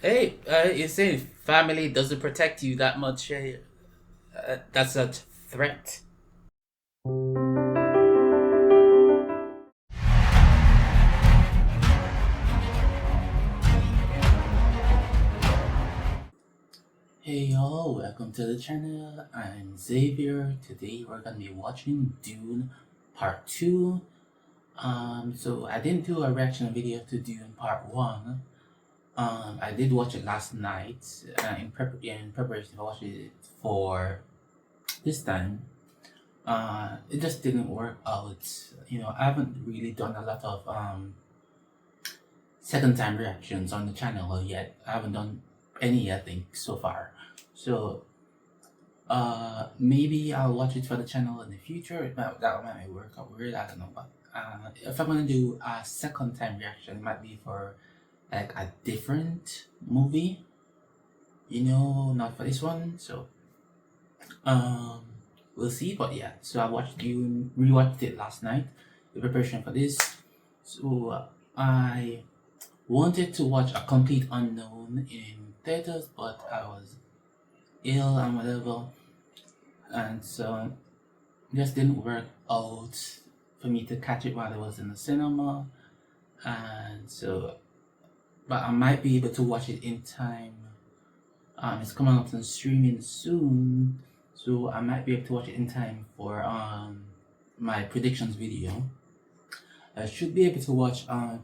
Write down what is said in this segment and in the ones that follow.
Hey, you saying family doesn't protect you that much? That's a threat. Hey y'all, welcome to the channel. I'm Xavier. Today we're gonna be watching Dune Part 2. So I didn't do a reaction video to Dune Part 1. I did watch it last night in preparation for watching it for this time. It just didn't work out. I haven't really done a lot of second time reactions on the channel yet. I haven't done any, I think, so far. So maybe I'll watch it for the channel in the future. That might work out weird, I don't know. But if I'm gonna do a second time reaction, it might be for like a different movie. Not for this one. So um we'll see. But yeah, so I watched you rewatched it last night in preparation for this. So I wanted to watch A Complete Unknown in theaters, but I was ill and whatever, and so it just didn't work out for me to catch it while I was in the cinema. And so, but I might be able to watch it in time. It's coming out on streaming soon, so I might be able to watch it in time for my predictions video. I should be able to watch I've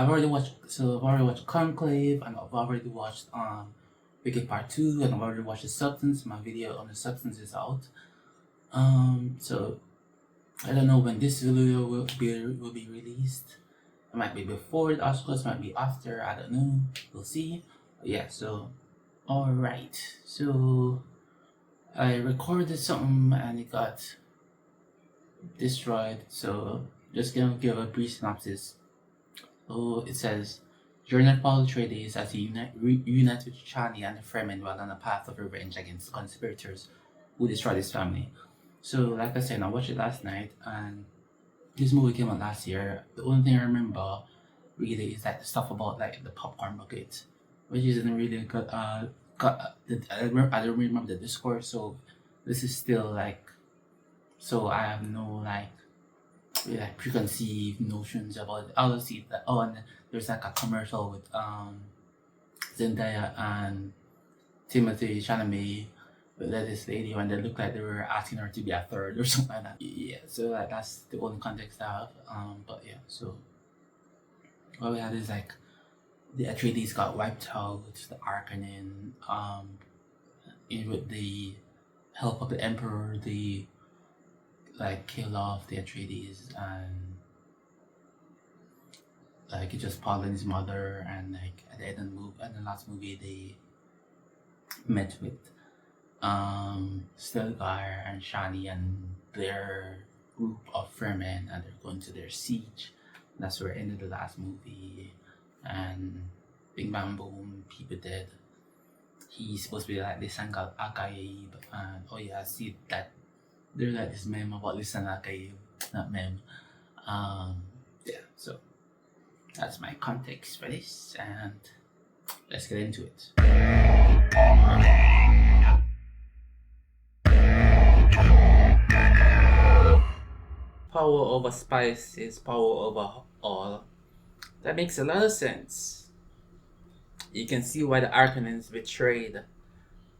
already watched Conclave, and I've already watched Wicked Part 2, and I've already watched The Substance. My video on The Substance is out. So I don't know when this video will be released. It might be before the Oscars, might be after, I don't know. We'll see. But yeah, so alright. So I recorded something and it got destroyed. So just gonna give a brief synopsis. So it says, journey of Paul Atreides as he reunites with Chani and the Fremen while on a path of revenge against conspirators who destroyed his family. So, like I said, I watched it last night, and this movie came out last year. The only thing I remember really is like the stuff about like the popcorn bucket, which isn't really good. I don't remember the discourse, so this is still like, so I have no like preconceived notions about it. I'll see that. Oh, and there's like a commercial with Zendaya and Timothée Chalamet with this lady when they looked like they were asking her to be a third or something like that. Yeah, so like that's the only context I have. But yeah, so what we had is like the Atreides got wiped out, the Harkonnen, with the help of the Emperor, they like kill off the Atreides, and like it just Paul and his mother, and like at the end of the last movie they met with Stilgar and Chani and their group of Fremen, and they're going to their siege. That's where it ended the last movie, and bing bang boom, people dead. He's supposed to be like Lisan Akaib, and oh yeah, I see that there's like this meme about Lisan Akaib, not meme. Yeah, so that's my context for this, and let's get into it. Power over spice is power over all. That makes a lot of sense. You can see why the Harkonnens betrayed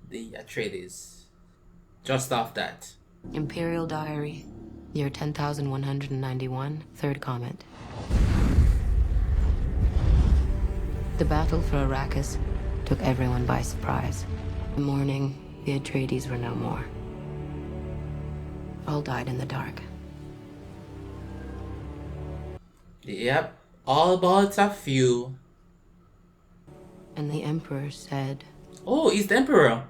the Atreides just off that. Imperial Diary, year 10,191, third comment. The battle for Arrakis took everyone by surprise. In the morning, the Atreides were no more. All died in the dark. Yep, all but a few. And the Emperor said... Oh, he's the Emperor.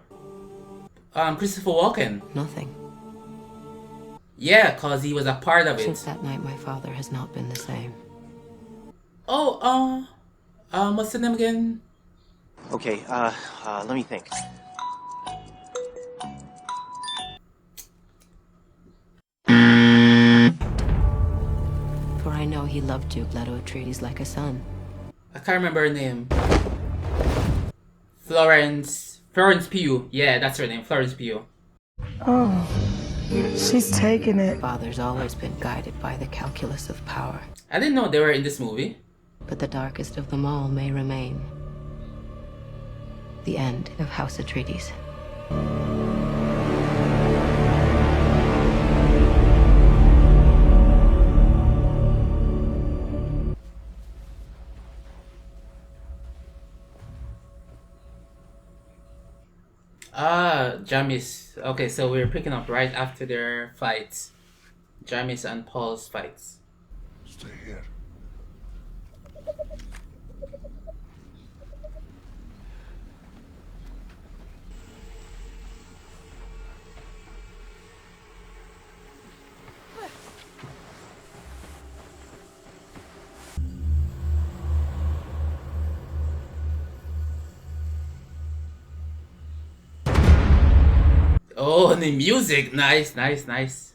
Christopher Walken. Nothing. Yeah, cause he was a part of it. Since that night, my father has not been the same. Oh, what's the name again? Okay, let me think. For I know he loved Duke Leto Atreides like a son. I can't remember her name. Florence Pugh. Yeah, that's her name, Florence Pugh. Oh, she's taking it. Father's always been guided by the calculus of power. I didn't know they were in this movie. But the darkest of them all may remain. The end of House Atreides. Ah, Jamis. Okay, so we're picking up right after their fights. Jamis and Paul's fights. Stay here. Oh, and the music. Nice, nice, nice.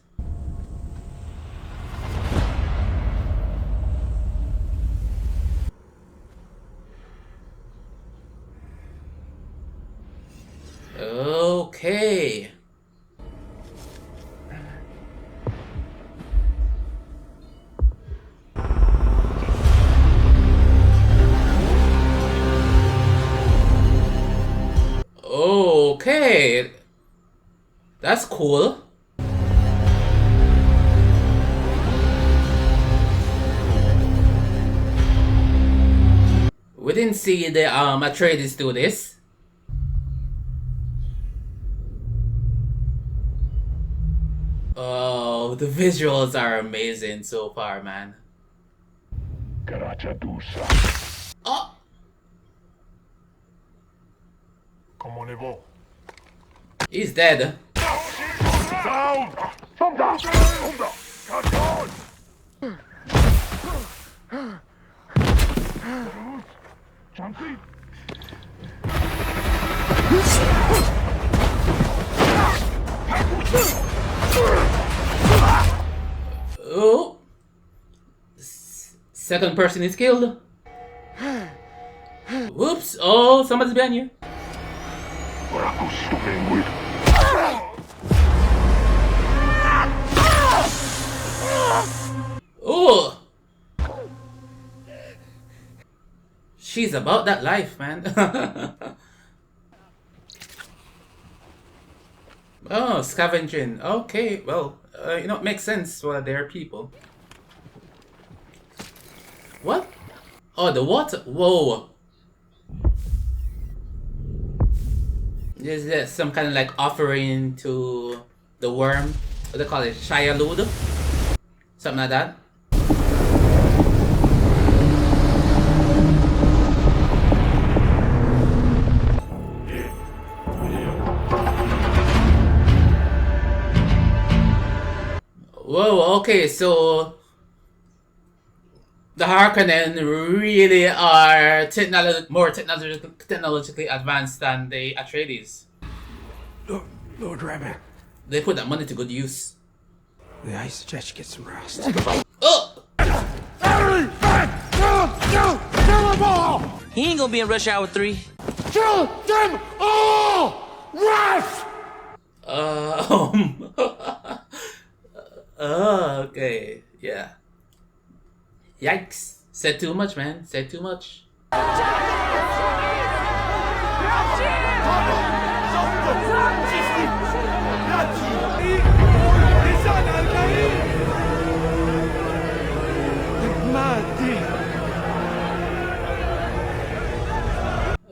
Okay. Okay. That's cool. We didn't see the Atreides do this. Oh, the visuals are amazing so far, man. Oh! Comment les vents? He's dead. Down! Chancy? Oh! Second person is killed. Whoops! Oh, somebody's behind you. Oh! She's about that life, man. Oh, scavenging. Okay, well, you know, it makes sense. Well, they're people. What? Oh, the water. Whoa. Is there some kind of like offering to the worm? What do they call it? Shia-Lud? Something like that. Whoa, okay, so the Harkonnen really are more technologically advanced than the Atreides. Lord Rabbit, They put that money to good use. I suggest you get some rest. Oh! Kill them all! He ain't gonna be in Rush Hour 3. Kill them all! Rest! Okay, yeah. Yikes. Said too much, man. Said too much.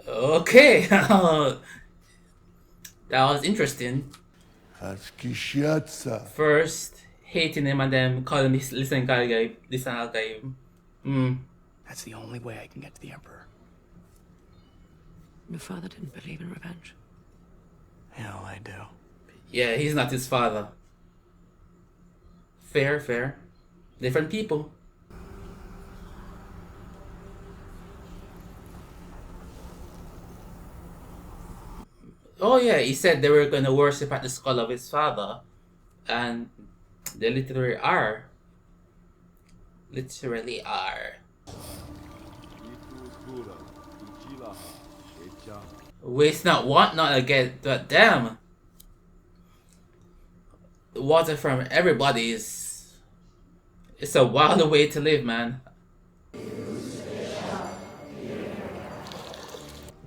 Okay. That was interesting. First hating him and then calling him listen guy. That's the only way I can get to the Emperor. Your father didn't believe in revenge. Hell, I do. Yeah, he's not his father. Fair, fair. Different people. Oh yeah, he said they were gonna worship at the skull of his father. And they literally are. Literally are. Waste not, want not again. But damn, water from everybody is it's a wilder way to live, man.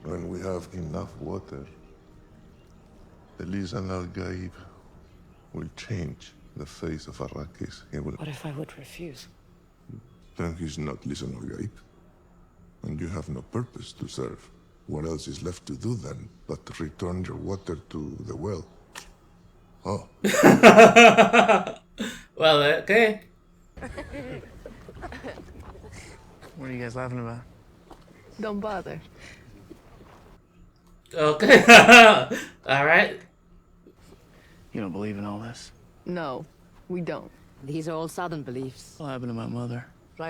When we have enough water, the Lisan al-Gaib will change the face of Arrakis. He will... What if I would refuse? Then he's not Lisan al-Gaib. And you have no purpose to serve. What else is left to do then but to return your water to the well? Oh. Well, okay. What are you guys laughing about? Don't bother. Okay. Alright. You don't believe in all this? No, we don't. These are all southern beliefs. What happened to my mother? So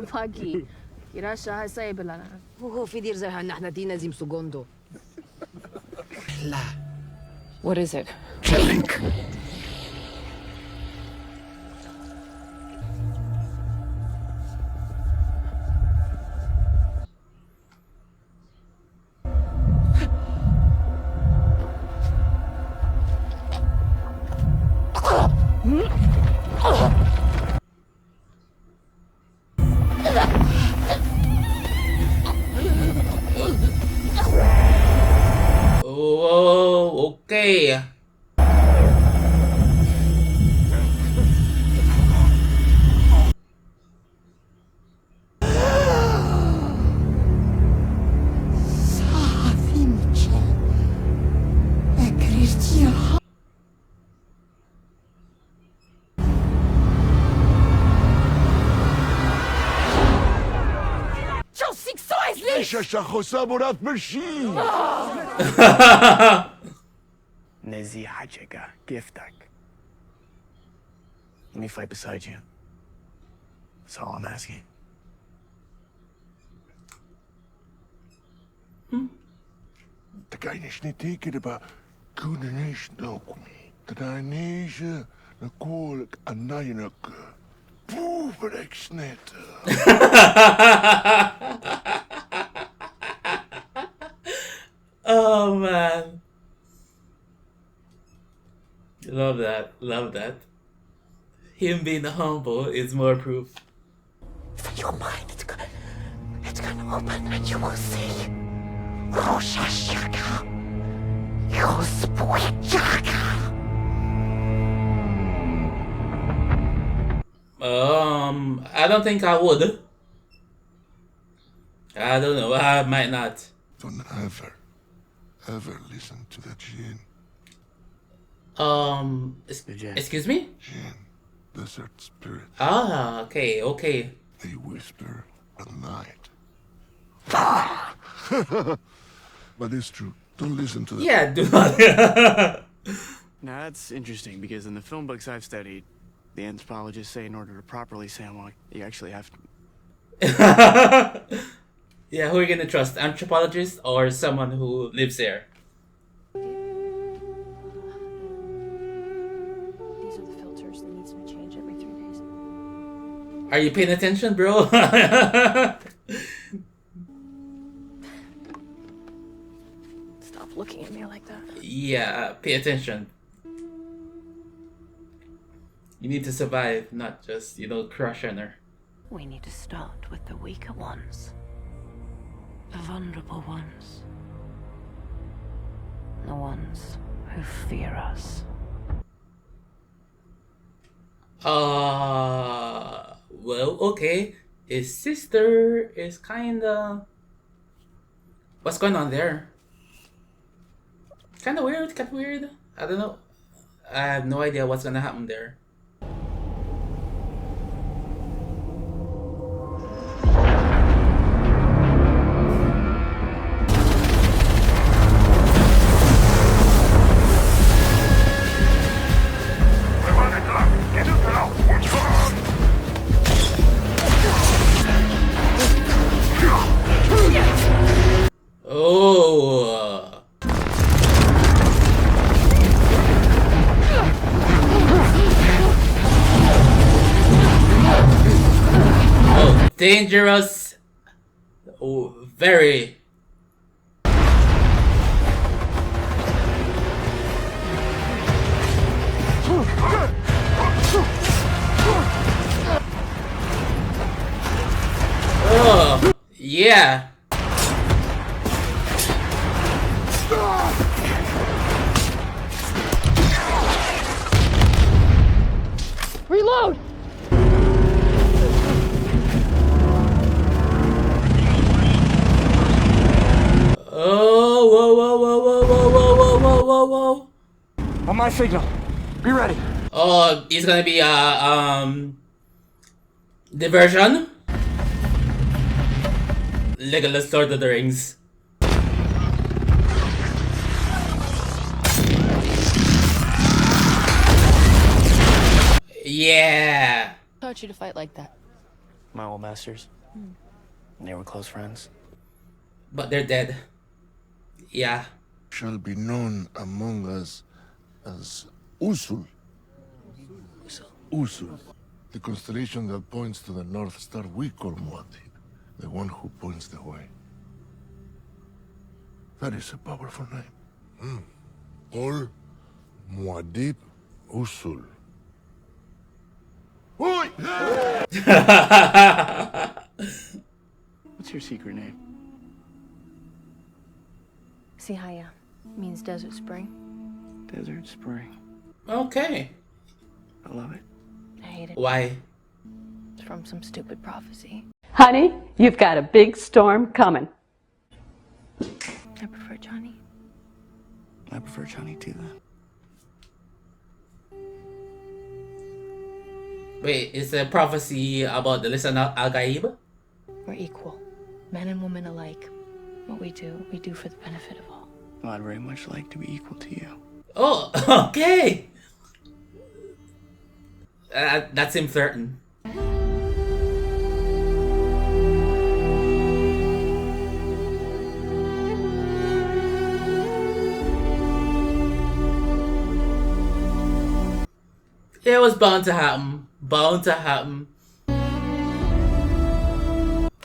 Paki, Irasha Hasay Belana. وهو في دير زهان نحن دينا زيم سوغوندو. لا. What is it? Drink! Oh, okay. Nezi Hajiga, Giftak. Let me fight beside you. That's all I'm asking. The guy is niet teken about Kunenesh Dokumi. Dat hij nezen, een koorlijk, een naaienuk. Boevereks net. Oh man. Love that. Love that. Him being humble is more proof. Your mind, it's gonna open and you will see. Rosha Shaka. Your sweet Shaka. I don't think I would. I don't know. I might not. Don't ever listen to the Jinn. Excuse me? Jinn, desert spirits. Ah, okay, okay. They whisper at night. But it's true. Don't listen to them. Yeah, do not. Now that's interesting because in the film books I've studied, the anthropologists say in order to properly Sandwalk, you actually have to... Yeah, who are you gonna trust? Anthropologist or someone who lives there? These are the filters that needs to be changed every 3 days. Are you paying attention, bro? Stop looking at me like that. Yeah, pay attention. You need to survive, not just, crush on her. We need to start with the weaker ones. The vulnerable ones. The ones who fear us. Well, okay. His sister is kinda... What's going on there? Kinda weird, I don't know. I have no idea what's gonna happen there. Oh. Oh, dangerous. Oh, very. Oh, yeah. Reload! Oh, whoa, whoa, whoa, whoa, whoa, whoa, whoa, whoa, whoa. On my signal. Be ready. Oh, it's gonna be diversion. Legolas Lord of the Rings. Yeah. Taught you to fight like that. My old masters. They were close friends. But they're dead. Yeah. Shall be known among us as Usul. Usul. The constellation that points to the North Star we call Muad'Dib. The one who points the way. That is a powerful name. All Muad'Dib Usul. Oi! What's your secret name? Sihaya means desert spring. Desert Spring. Okay. I love it. I hate it. Why? It's from some stupid prophecy. Honey, you've got a big storm coming. I prefer Chani. I prefer Chani too, then. Wait, is the prophecy about the listener Al-Gaib? We're equal. Men and women alike. What we do for the benefit of all. Well, I'd very much like to be equal to you. Oh, okay. That's him flirting. It was bound to happen. Bound to happen.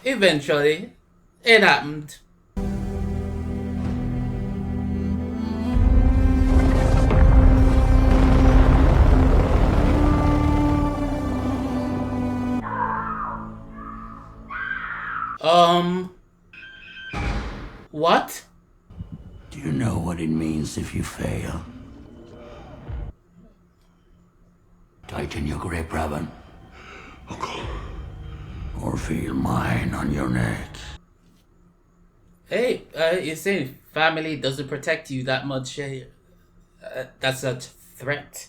Eventually, it happened. What? Do you know what it means if you fail? Tighten your grip, Raven. Or feel mine on your neck. Hey, you say family doesn't protect you that much. That's a threat.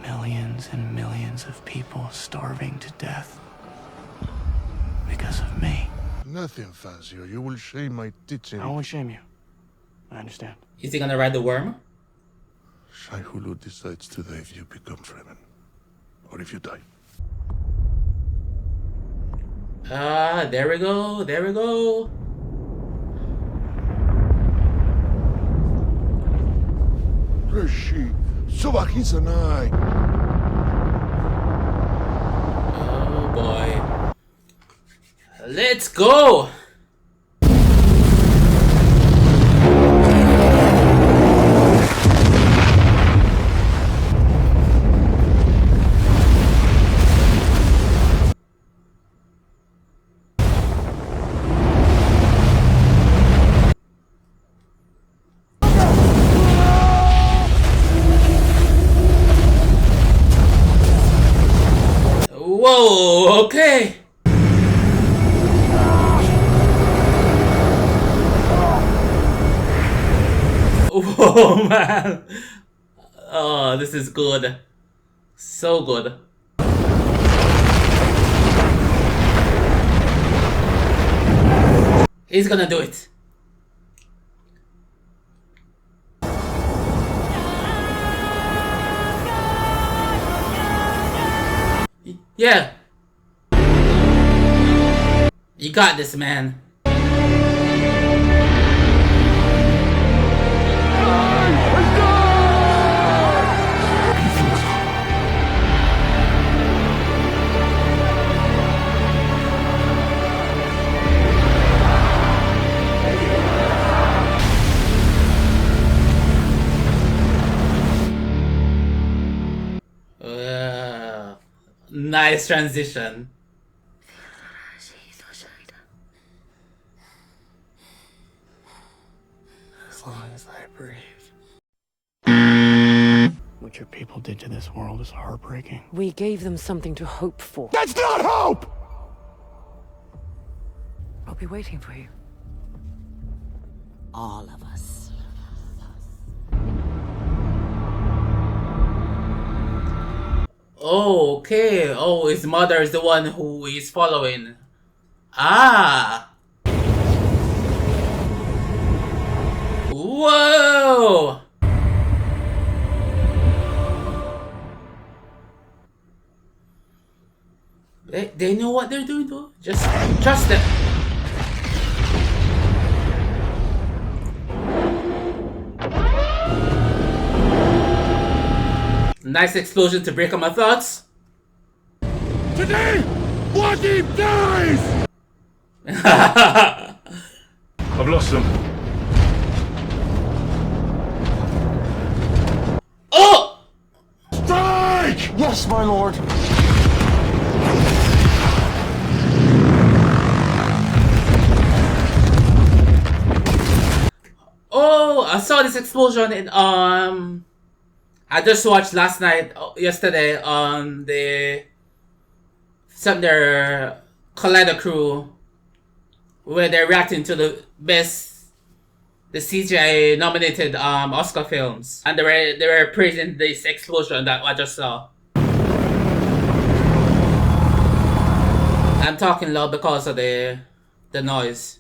Millions and millions of people starving to death because of me. Nothing fancy, or you will shame my teaching. I won't shame you. I understand. Is he gonna ride the worm? Shai Hulud decides today if you become Fremen, or if you die. Ah, there we go, there we go. Reshi, Subakizanai. Oh boy. Let's go! Whoa, okay. Whoa, man. Oh, this is good. So good. He's gonna do it. Yeah. You got this, man. Nice transition. As long as I breathe. What your people did to this world is heartbreaking. We gave them something to hope for. That's not hope! I'll be waiting for you. All of us. Oh, okay. Oh, his mother is the one who he's following. Ah. Whoa. They know what they're doing though. Just trust them. Nice explosion to break up my thoughts. Today, Wajib dies! I've lost them. Oh! Strike! Yes, my lord. Oh, I saw this explosion in I just watched last night, yesterday on the their Collider crew, where they're reacting to the CGI nominated Oscar films, and they were praising this explosion that I just saw. I'm talking loud because of the noise.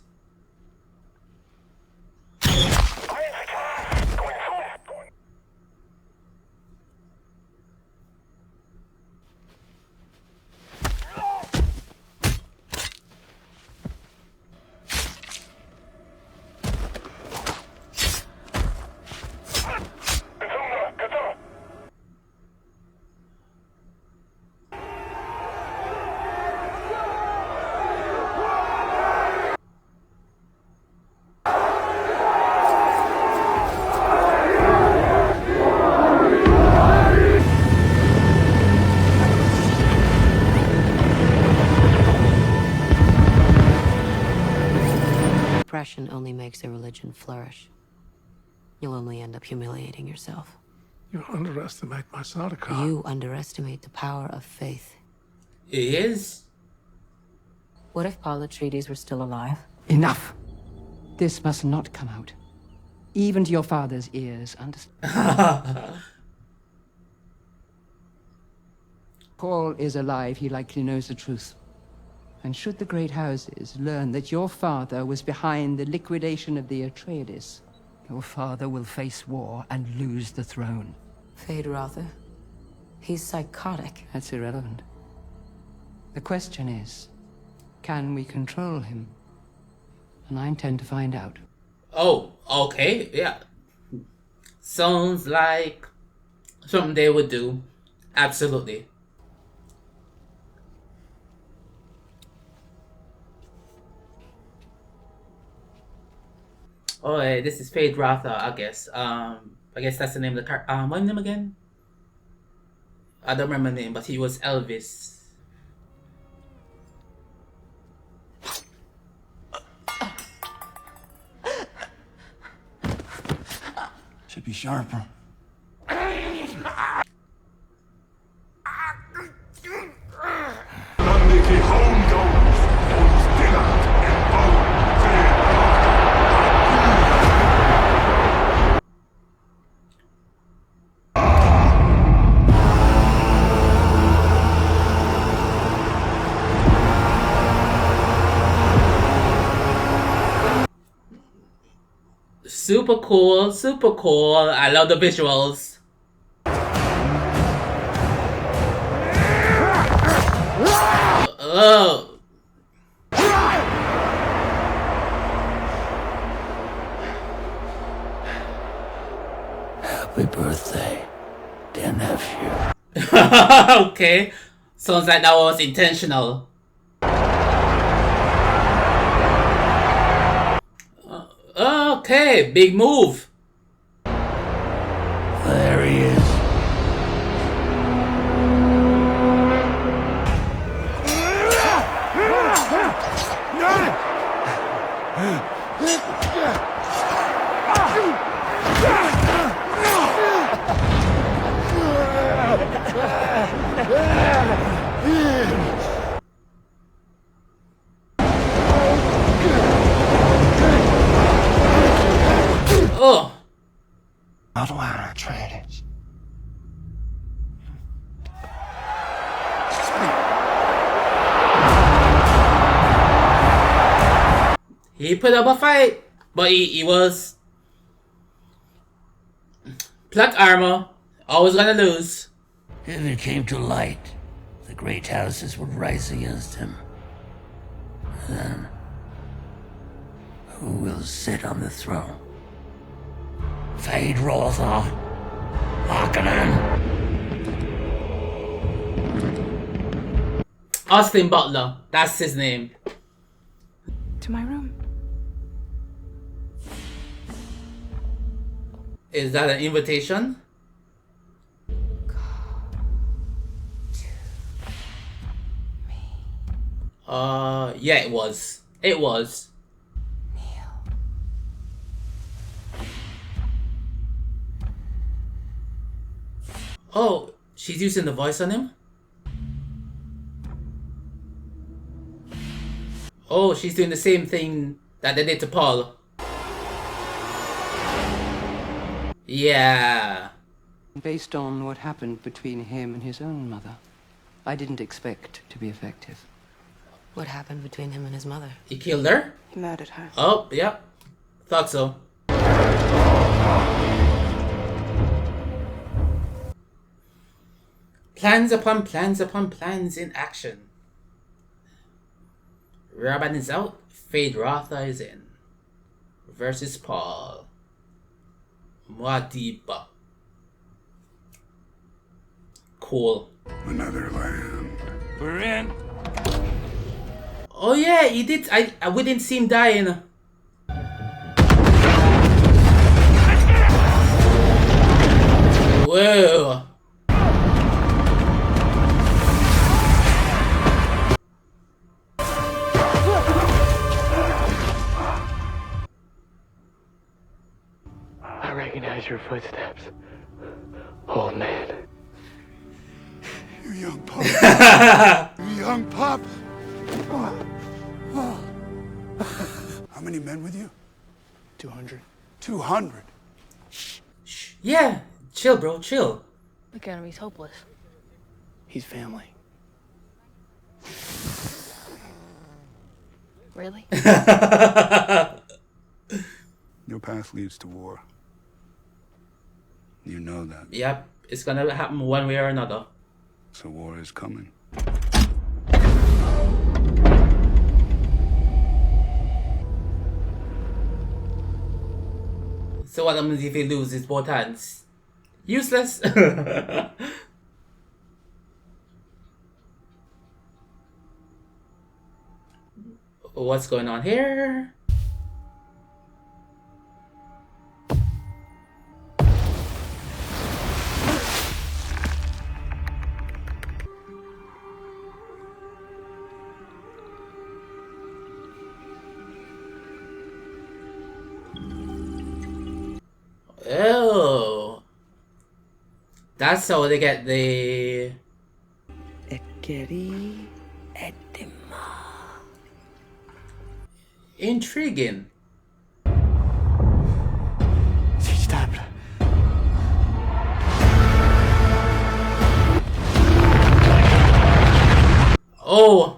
Oppression only makes a religion flourish. You'll only end up humiliating yourself. You underestimate my Sardaukar. You underestimate the power of faith. It is? What if Paul Atreides were still alive? Enough! This must not come out. Even to your father's ears, understand? Paul is alive, he likely knows the truth. And should the great houses learn that your father was behind the liquidation of the Atreides, your father will face war and lose the throne. Feyd-Rautha? He's psychotic. That's irrelevant. The question is, can we control him? And I intend to find out. Oh, okay, yeah. Sounds like something they would do. Absolutely. Oh, hey, this is Feyd-Rautha, I guess. I guess that's the name of the car. What's his name again? I don't remember the name, but he was Elvis. Should be sharper. Super cool, super cool. I love the visuals. Oh. Happy birthday, dear nephew. Okay. Sounds like that was intentional. Okay, big move. There he is. Oh! Paul Atreides. He put up a fight, but he was plot armor, always gonna lose. If it came to light, the great houses would rise against him. Then, who will sit on the throne? Feyd-Rautha, Harkonnen. Austin Butler, that's his name. To my room. Is that an invitation? Yeah, it was. It was. Oh, she's using the voice on him? Oh, she's doing the same thing that they did to Paul. Yeah. Based on what happened between him and his own mother, I didn't expect to be effective. What happened between him and his mother? He killed her? He murdered her. Oh, yep. Thought so. Plans upon plans in action. Robin is out. Feyd-Rautha is in. Versus Paul. Muad'Dib. Cool. Another land. We're in. Oh yeah, he did. We didn't see him dying. Whoa. I recognize your footsteps, old man. You young pup. You young pup. How many men with you? 200. 200. Yeah, chill, bro, chill. Look at him, he's hopeless. He's family. Really? Your path leads to war. You know that. Yep, it's gonna happen one way or another. So war is coming. So what happens if he loses both hands? Useless. What's going on here? Oh, that's how they get the intriguing. Oh.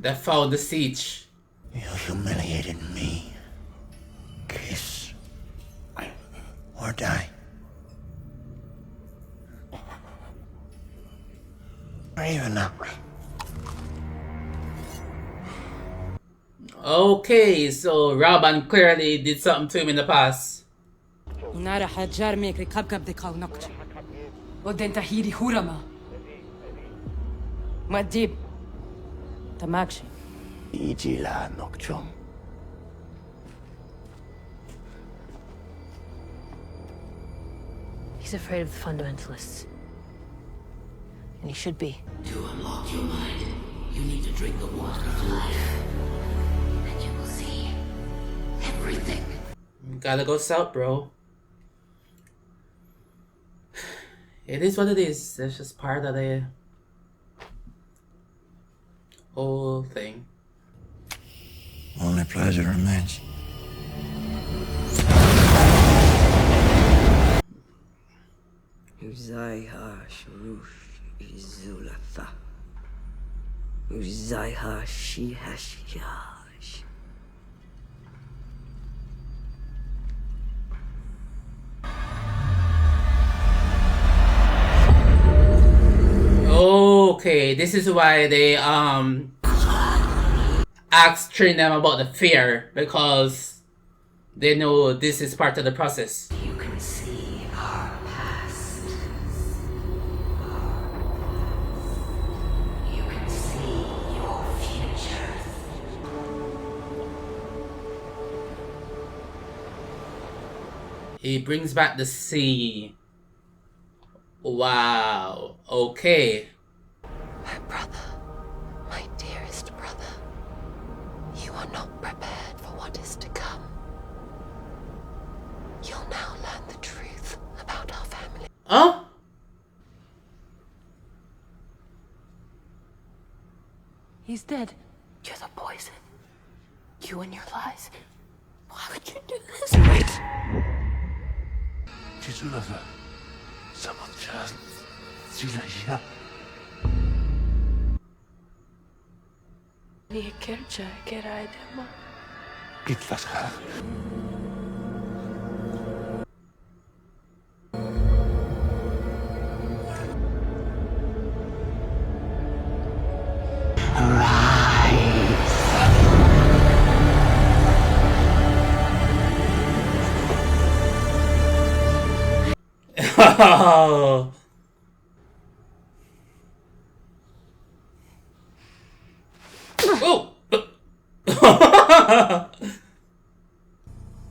They found the siege. You humiliated me. Kiss. Or die. Or even not. Okay, so Robin clearly did something to him in the past. ونارا حجار ميك ركبكب دي قاونقت ودين تهيري هورما مؤدب تماكشي يجي لا نقجم. He He's afraid of the fundamentalists. And he should be. To unlock your mind, you need to drink the water of life. And you will see everything. Gotta go south, bro. It is what it is. It's just part of the whole thing. Only pleasure remains. Uzaiha Shurush Izulatha. Uzaiha Shihashiyash. Okay, this is why they asked train them about the fear, because they know this is part of the process. You can see our past. You can see your future. He brings back the sea. Wow. Okay. My brother, my dearest brother, you are not prepared for what is to come. You'll now learn the truth about our family. Huh? He's dead. You're the poison. You and your lies. Why would you do this? Chisulava. Samachas. Silaya. Niye kerja keraydı Kitlasha. Oh.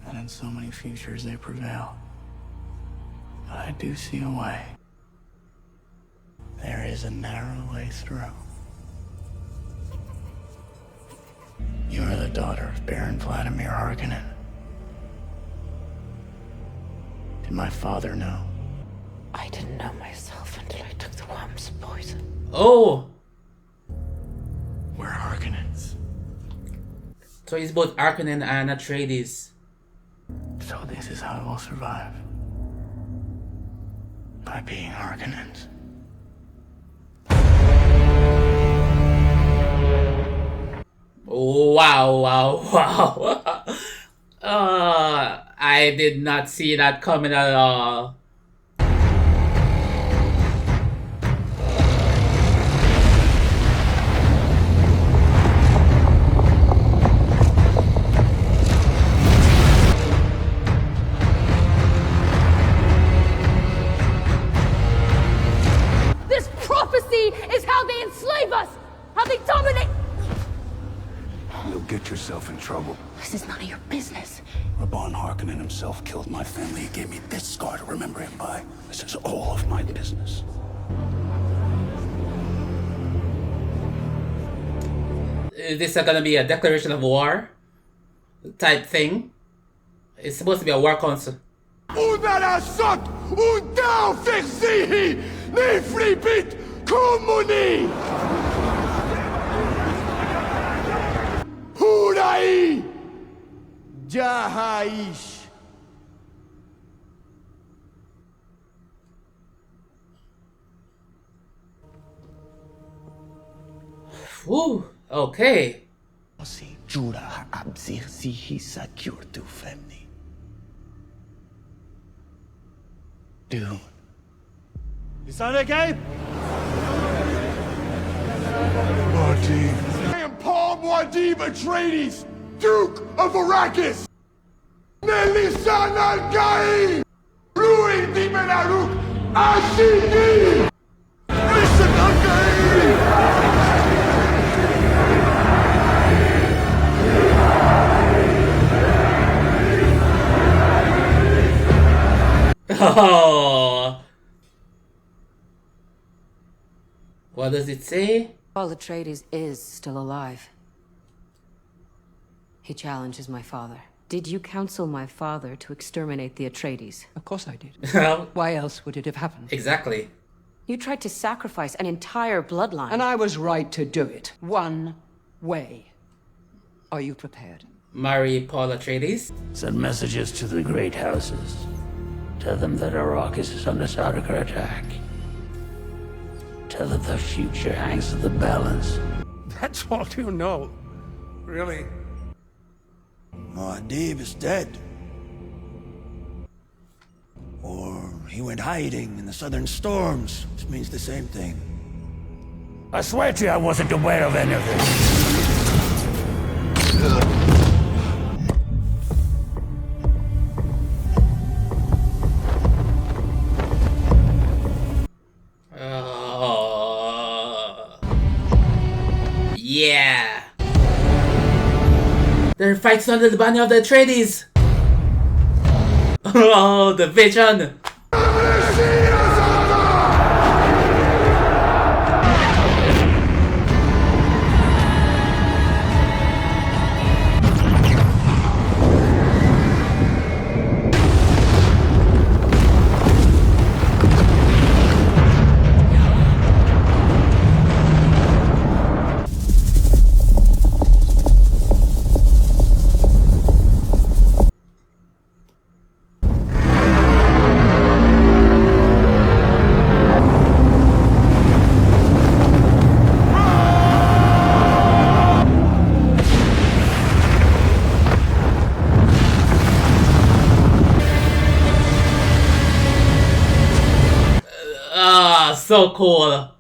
And in so many futures they prevail. But I do see a way. There is a narrow way through. You are the daughter of Baron Vladimir Harkonnen. Did my father know? I didn't know myself until I took the worm's poison. Oh. We're Harkonnens. So he's both Harkonnen and Atreides. So this is how we'll survive. By being Harkonnens. Wow, wow, wow. I did not see that coming at all. This prophecy is how they enslave us! How they dominate! You'll get yourself in trouble. This is none of your business. Rabban Harkonnen himself killed my family. He gave me this scar to remember him by. This is all of my business. Is this gonna be a declaration of war type thing? It's supposed to be a war council. Hurai Jahaish. Woo, okay. Jura abzir sihi secure to family. Dune. You sound okay? Marty. I am Paul Atreides, Duke of Arrakis! Melissan al-Gaim! Rui di Menaruk Ashidi! Melissan al-Gaim! Oh. What does it say? Paul Atreides is still alive. He challenges my father. Did you counsel my father to exterminate the Atreides? Of course I did. Well, Why else would it have happened? exactly. You tried to sacrifice an entire bloodline. And I was right to do it. One way. Are you prepared? Marry Paul Atreides? Send messages to the great houses. Tell them that Arrakis is under Sardaukar attack. Tell them the future hangs in the balance. That's all you know. Really? Muad'Dib is dead. Or he went hiding in the southern storms, which means the same thing. I swear to you I wasn't aware of any of this. Yeah. There are fights under the banner of the Atreides. Oh, the vision. So cool.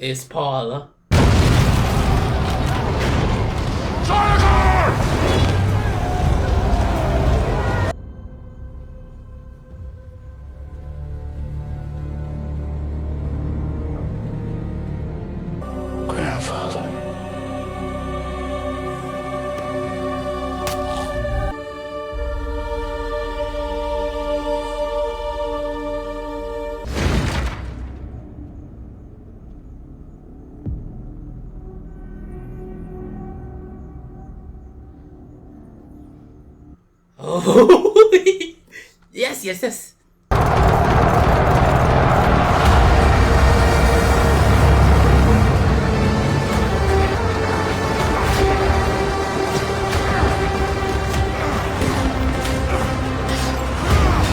Is Paul. Grandfather. Oh, yes, yes, yes.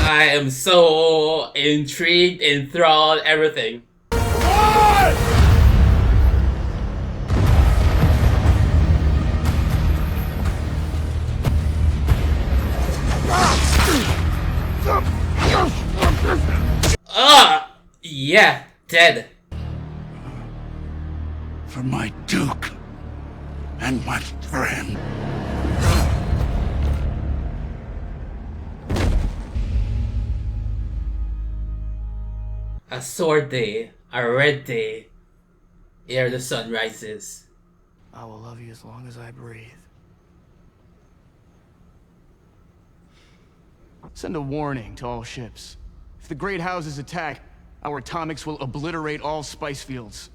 I am so intrigued, enthralled, everything. Yeah, dead. For my Duke and my friend. A sword day, a red day, ere the sun rises. I will love you as long as I breathe. Send a warning to all ships. If the great houses attack, our atomics will obliterate all spice fields.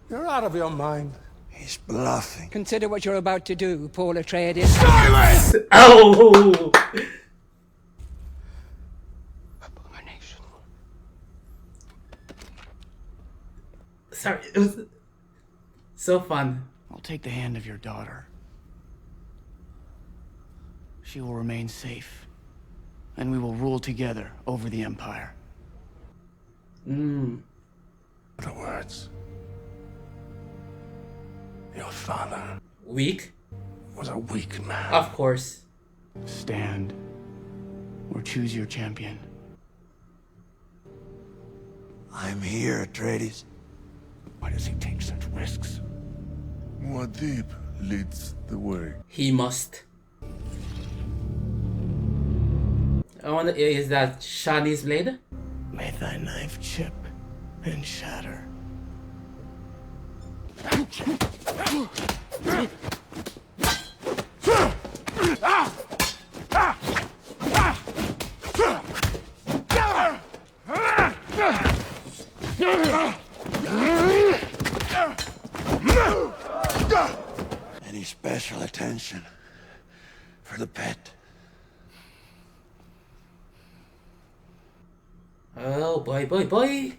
You're out of your mind. He's bluffing. Consider what you're about to do, Paul Atreides. Silence! Oh! Abomination. Sorry, it was so fun. I'll take the hand of your daughter. She will remain safe, and we will rule together over the Empire. In other words, your father Weak? was a weak man. Of course. Stand, or choose your champion. I'm here, Atreides. Why does he take such risks? Muad'Dib leads the way. He must. I wonder, is that Chani's blade? May thy knife chip and shatter. Any special attention for the pet? Oh boy, boy, boy.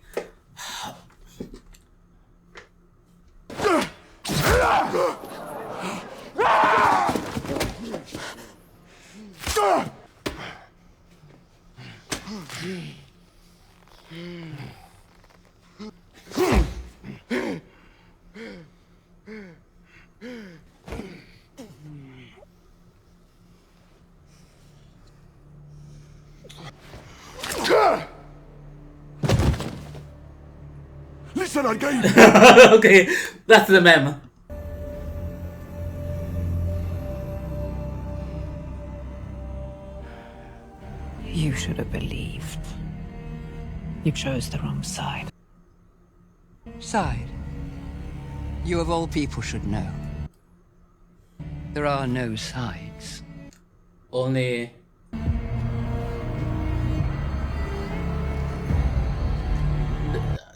Listen again. Okay, that's the meme. You should have believed. You chose the wrong side. Side? You of all people should know. There are no sides. Only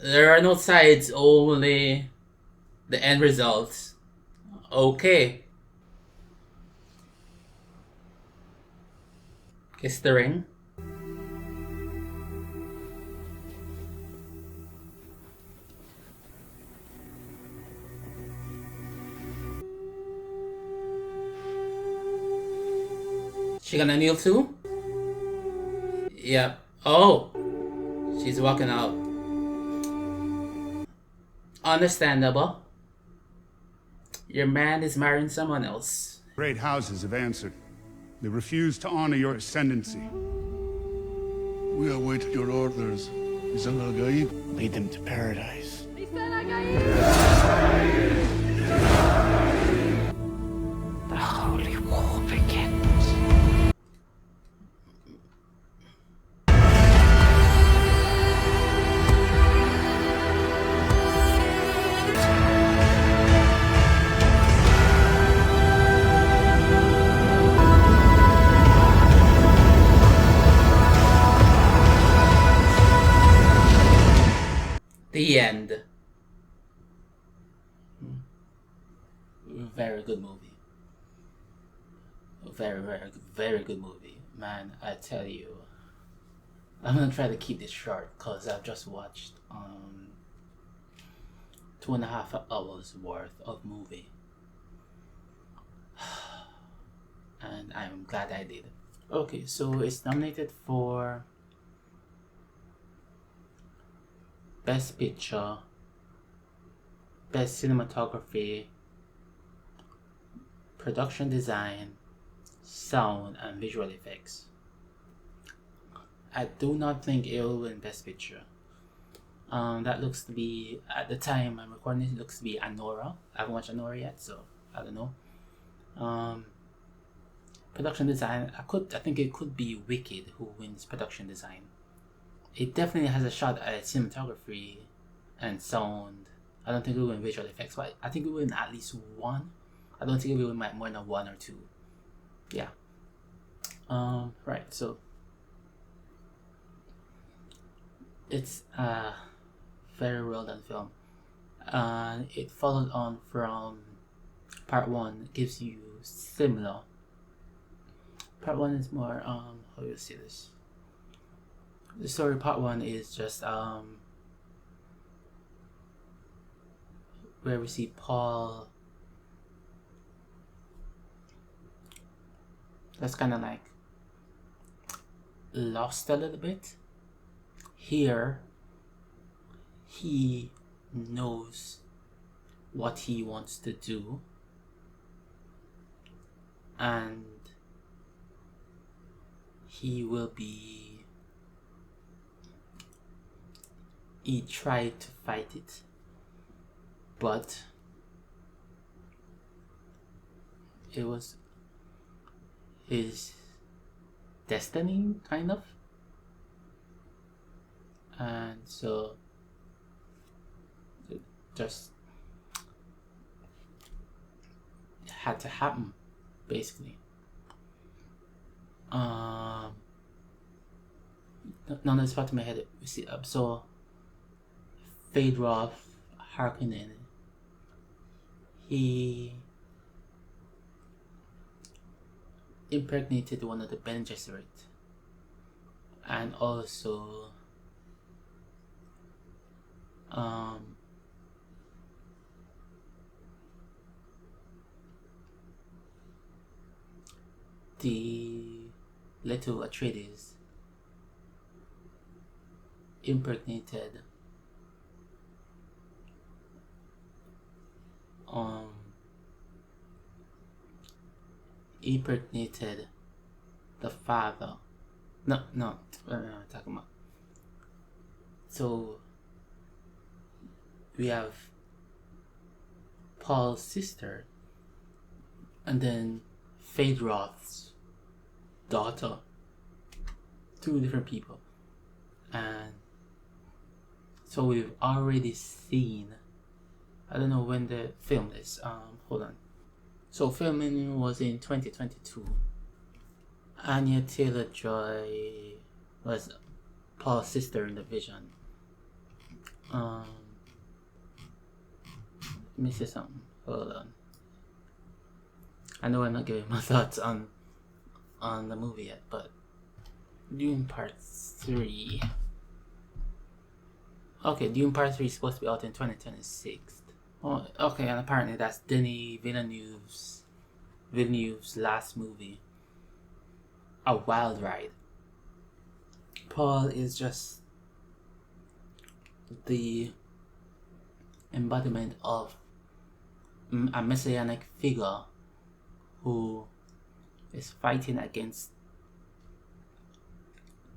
there are no sides, only the end results. Okay. Kiss the ring. She gonna kneel too? Yep. Oh, she's walking out. Understandable. Your man is marrying someone else. Great houses have answered. They refuse to honor your ascendancy. We await your orders. Lisan al-Gaib. Lead them to paradise. The holy war begins. The end. Very good movie. Very, very, very good movie. Man, I tell you. I'm gonna try to keep this short because I've just watched 2.5 hours worth of movie. And I'm glad I did. Okay, so it's nominated for Best Picture, Best Cinematography, Production Design, Sound, and Visual Effects. I do not think it will win Best Picture. That looks to be, at the time I'm recording this, it looks to be Anora. I haven't watched Anora yet, so I don't know. Production Design, I think it could be Wicked who wins Production Design. It definitely has a shot at cinematography and sound. I don't think it will win visual effects, but I think it will win at least one. I don't think it will win more than one or two. Yeah. Right, so it's a very well done film. It followed on from part one, gives you similar. Part one is more how do you say this? The story part one is just where we see Paul. That's kind of like lost a little bit. Here, he knows what he wants to do, and he will be he tried to fight it, but it was his destiny, kind of. And so it just had to happen, basically. None of this part of my head. You see, so Feyd-Rautha Harkonnen, he impregnated one of the Bene Gesserit, and also the little Atreides impregnated the father. No, what am I talking about? So we have Paul's sister, and then Feyd-Rautha's daughter. Two different people. And so we've already seen, I don't know when they filmed this, hold on. So filming was in 2022. Anya Taylor-Joy was Paul's sister in the Vision. Let me say something. Hold on. I know I'm not giving my thoughts on the movie yet, but Dune Part 3. Okay, Dune Part 3 is supposed to be out in 2026. Oh, okay, and apparently that's Denis Villeneuve's last movie. A wild ride. Paul is just the embodiment of a messianic figure who is fighting against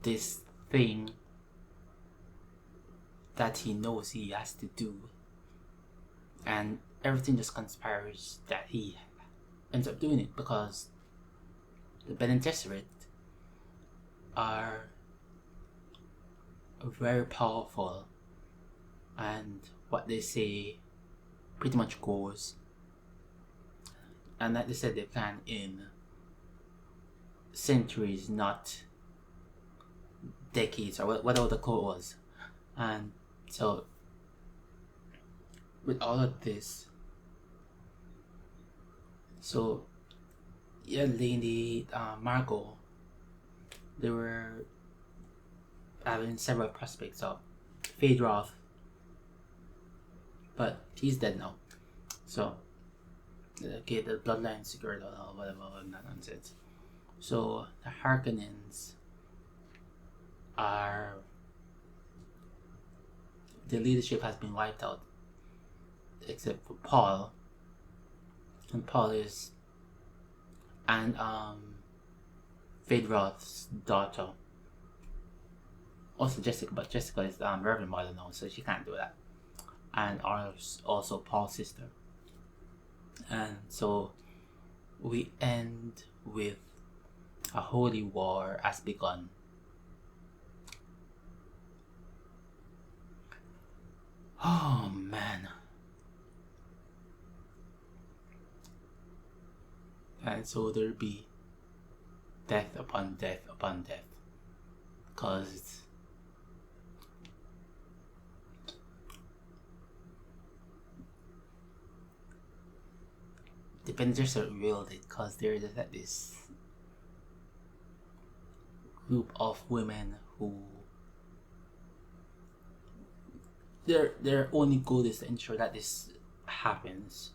this thing that he knows he has to do, and everything just conspires that he ends up doing it, because the Bene Gesserit are very powerful, and what they say pretty much goes. And like they said, they plan in centuries, not decades, or whatever the quote was. And so with all of this, so yeah, Lady Margot, they were having several prospects of Feyd-Rautha, but he's dead now. So okay, the bloodline secured or whatever, that nonsense. So the Harkonnens are, the leadership has been wiped out except for Paul, and Paul is, and Feyd-Rautha's daughter, also Jessica, but Jessica is Reverend Mother now, so she can't do that, and also Paul's sister. And so we end with a holy war has begun. Oh man. And so there'll be death upon death upon death, because the Bene Gesserit willed it, because there is this group of women who their only goal is to ensure that this happens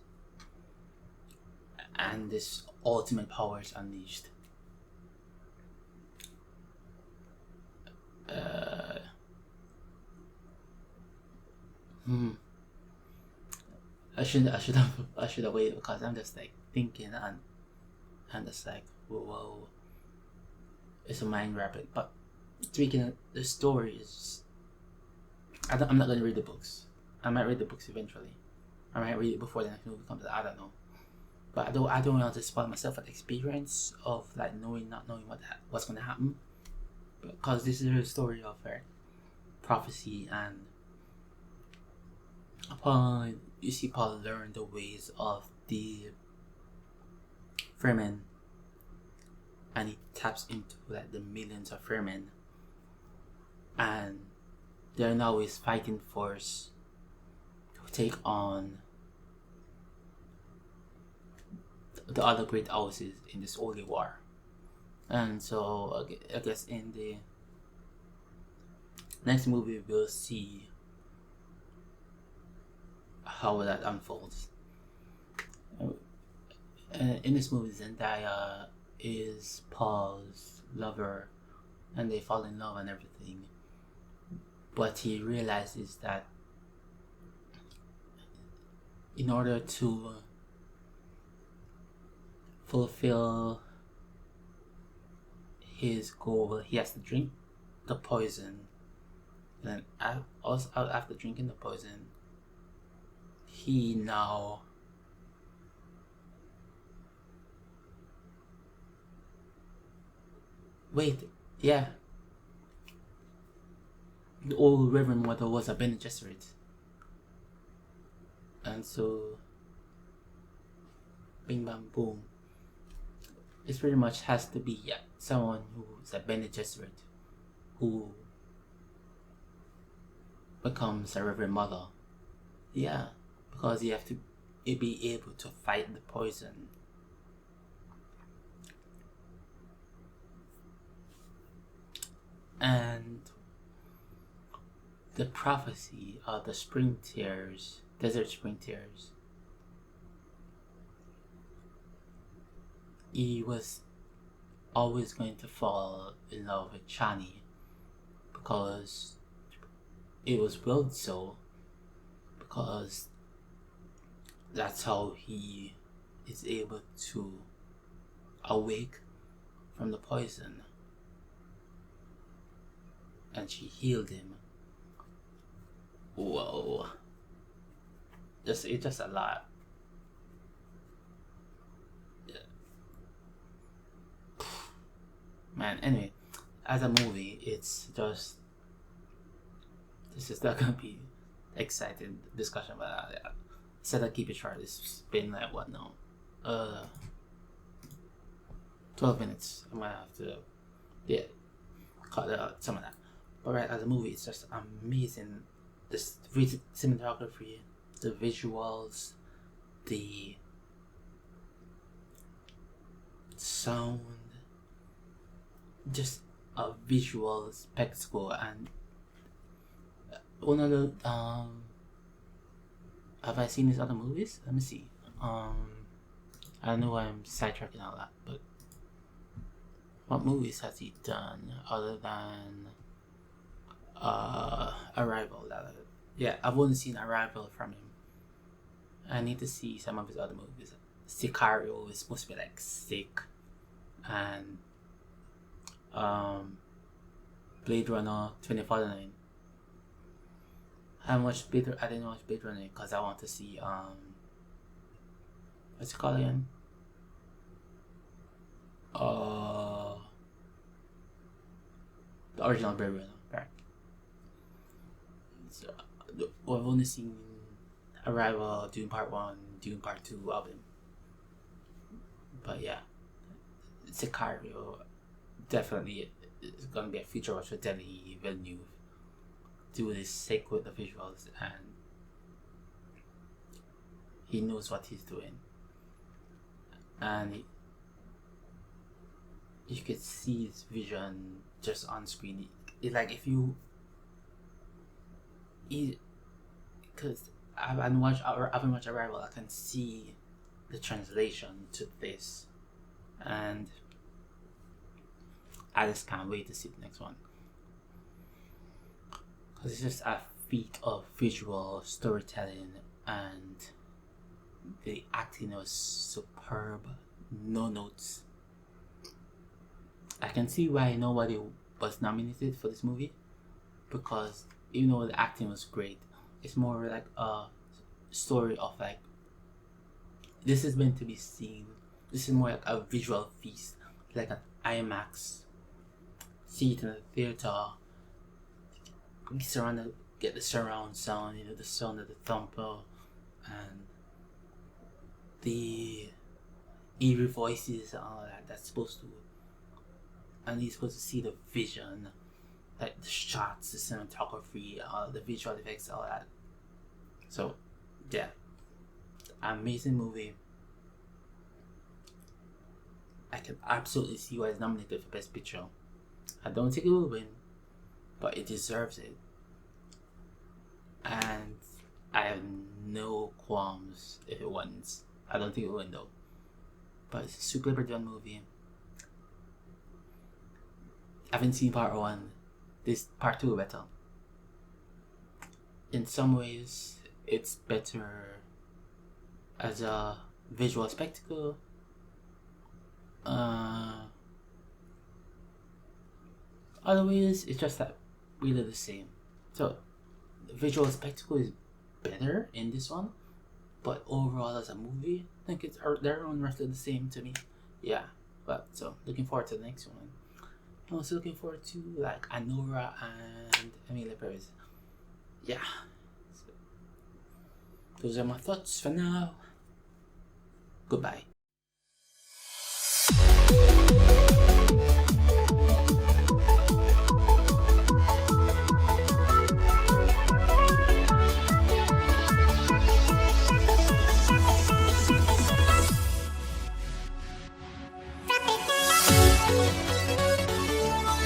and this ultimate power is unleashed. I should have waited, because I'm just like thinking and just like whoa, it's a mind rapid. But speaking of the story, is I'm not gonna read the books. I might read the books eventually. I might read it before the next movie comes out. I don't know. But I don't want to spoil myself for the experience of like not knowing what's gonna happen, because this is a story of prophecy, and you see Paul learn the ways of the Fremen, and he taps into like the millions of Fremen, and they're now his fighting force to take on the other great houses in this holy war. And so I guess in the next movie we'll see how that unfolds. In this movie, Zendaya is Paul's lover, and they fall in love and everything, but he realizes that in order to fulfill his goal, he has to drink the poison. And also after drinking the poison, he now the old Reverend Mother was a Bene Gesserit, and so bing bang boom, it pretty much has to be someone who's a Bene Gesserit who becomes a Reverend Mother. Yeah, because you have to be able to fight the poison. And the prophecy of the spring tears, desert spring tears, he was always going to fall in love with Chani, because it was willed so, because that's how he is able to awake from the poison, and she healed him. Whoa, it's just a lot. Man, anyway, as a movie, it's just, this is not gonna be exciting discussion, but I said I'd keep it short. It's been like what now? 12 minutes. I might have to cut out some of that. But right, as a movie, it's just amazing. The cinematography, the visuals, the sound, just a visual spectacle. And one of the have I seen these other movies? Let me see. I know I'm sidetracking a lot, but what movies has he done other than Arrival? I've only seen Arrival from him. I need to see some of his other movies. Sicario is supposed to be like sick, and Blade Runner 2049. I didn't watch Blade Runner because I want to see what's it called again? The original Blade Runner, right? So I've only seen Arrival, Dune Part 1, Dune Part 2 of him. But yeah, Sicario definitely is gonna be a feature watch with Denis Villeneuve. Do this sick with the visuals, and he knows what he's doing, and you could see his vision just on screen. It's like if you, because I haven't watched Arrival, I can see the translation to this, and I just can't wait to see the next one, because it's just a feat of visual storytelling, and the acting was superb. No notes. I can see why nobody was nominated for this movie, because even though the acting was great, it's more like a story of like, this is meant to be seen. This is more like a visual feast, like an IMAX. See it in the theater. Get the surround sound, the sound of the thumper and the eerie voices and all that. That's supposed to, and you're supposed to see the vision, like the shots, the cinematography, the visual effects, all that. So, yeah, amazing movie. I can absolutely see why it's nominated for Best Picture. I don't think it will win, but it deserves it. And I have no qualms if it wins. I don't think it will win though. But it's a superbly done movie. I haven't seen part 1. This part 2 better. In some ways, it's better as a visual spectacle. Other ways, it's just that really the same. So, the visual spectacle is better in this one, but overall as a movie, I think they're on roughly the same to me. Yeah, but so looking forward to the next one. I'm also looking forward to like Anora and Emilia Perez. Yeah, so, those are my thoughts for now. Goodbye.